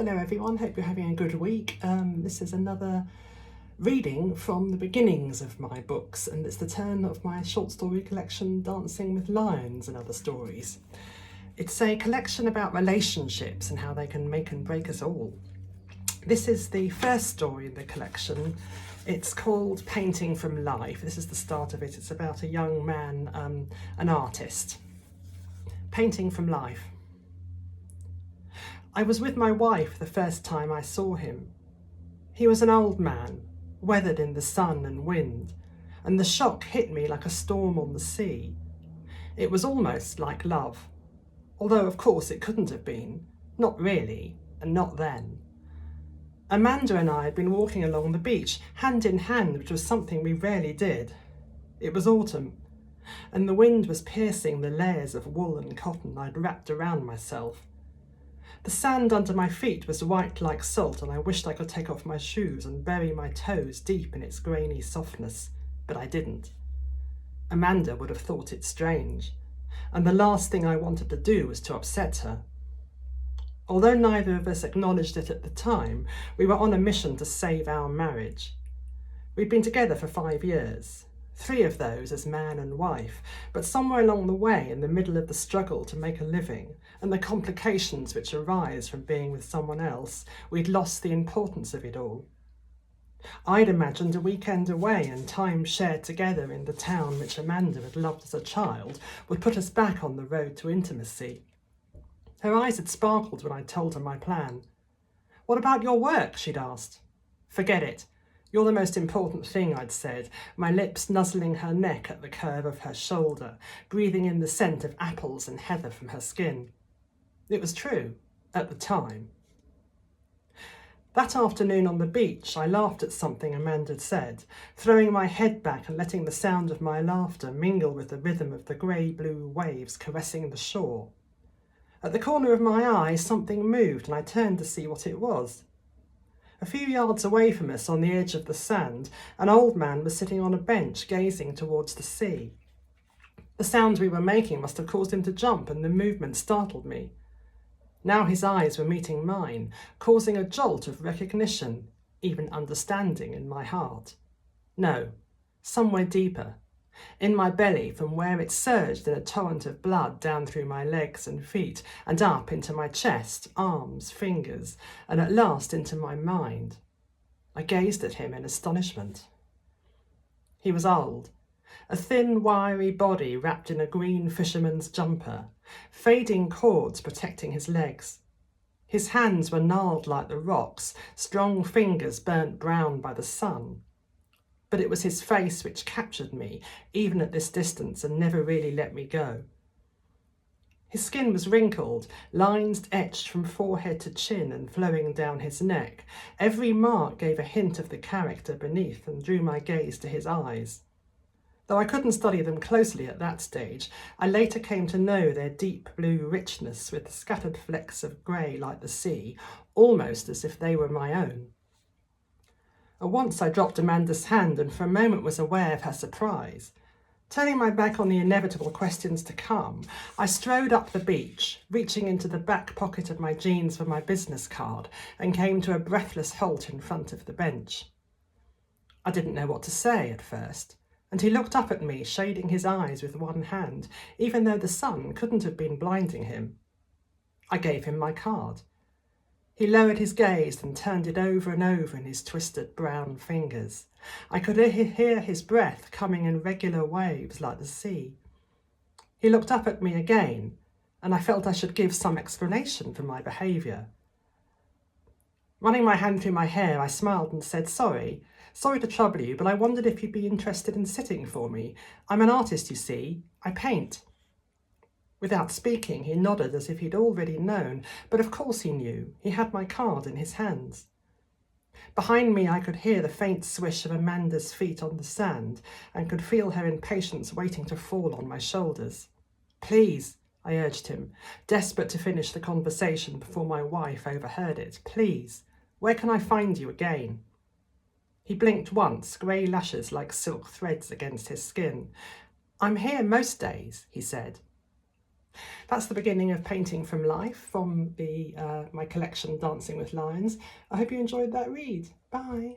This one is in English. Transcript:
Hello everyone, hope you're having a good week. This is another reading from the beginnings of my books, and it's the turn of my short story collection Dancing with Lions and Other Stories. It's a collection about relationships and how they can make and break us all. This is the first story in the collection. It's called Painting from Life. This is the start of it. It's about a young man, an artist. Painting from Life. I was with my wife the first time I saw him. He was an old man, weathered in the sun and wind, and the shock hit me like a storm on the sea. It was almost like love, although of course it couldn't have been, not really, and not then. Amanda and I had been walking along the beach, hand in hand, which was something we rarely did. It was autumn, and the wind was piercing the layers of wool and cotton I'd wrapped around myself. The sand under my feet was white like salt, and I wished I could take off my shoes and bury my toes deep in its grainy softness, but I didn't. Amanda would have thought it strange, and the last thing I wanted to do was to upset her. Although neither of us acknowledged it at the time, we were on a mission to save our marriage. We'd been together for 5 years. 3 of those as man and wife, but somewhere along the way, in the middle of the struggle to make a living and the complications which arise from being with someone else, we'd lost the importance of it all. I'd imagined a weekend away and time shared together in the town which Amanda had loved as a child would put us back on the road to intimacy. Her eyes had sparkled when I told her my plan. "What about your work?" she'd asked. "Forget it. You're the most important thing," I'd said, my lips nuzzling her neck at the curve of her shoulder, breathing in the scent of apples and heather from her skin. It was true, at the time. That afternoon on the beach, I laughed at something Amanda had said, throwing my head back and letting the sound of my laughter mingle with the rhythm of the grey-blue waves caressing the shore. At the corner of my eye, something moved, and I turned to see what it was. A few yards away from us, on the edge of the sand, an old man was sitting on a bench gazing towards the sea. The sounds we were making must have caused him to jump, and the movement startled me. Now his eyes were meeting mine, causing a jolt of recognition, even understanding in my heart. No, somewhere deeper. In my belly, from where it surged in a torrent of blood down through my legs and feet, and up into my chest, arms, fingers, and at last into my mind. I gazed at him in astonishment. He was old, a thin, wiry body wrapped in a green fisherman's jumper, fading cords protecting his legs. His hands were gnarled like the rocks, strong fingers burnt brown by the sun. But it was his face which captured me, even at this distance, and never really let me go. His skin was wrinkled, lines etched from forehead to chin and flowing down his neck. Every mark gave a hint of the character beneath and drew my gaze to his eyes. Though I couldn't study them closely at that stage, I later came to know their deep blue richness with scattered flecks of grey like the sea, almost as if they were my own. Once I dropped Amanda's hand and for a moment was aware of her surprise. Turning my back on the inevitable questions to come, I strode up the beach, reaching into the back pocket of my jeans for my business card, and came to a breathless halt in front of the bench. I didn't know what to say at first, and he looked up at me, shading his eyes with one hand, even though the sun couldn't have been blinding him. I gave him my card. He lowered his gaze and turned it over and over in his twisted brown fingers. I could hear his breath coming in regular waves like the sea. He looked up at me again, and I felt I should give some explanation for my behaviour. Running my hand through my hair, I smiled and said, Sorry to trouble you, but I wondered if you'd be interested in sitting for me. I'm an artist, you see. I paint." Without speaking, he nodded as if he'd already known, but of course he knew. He had my card in his hands. Behind me, I could hear the faint swish of Amanda's feet on the sand and could feel her impatience waiting to fall on my shoulders. "Please," I urged him, desperate to finish the conversation before my wife overheard it. "Please, where can I find you again?" He blinked once, grey lashes like silk threads against his skin. "I'm here most days," he said. That's the beginning of Painting from Life from my collection Dancing with Lions. I hope you enjoyed that read. Bye.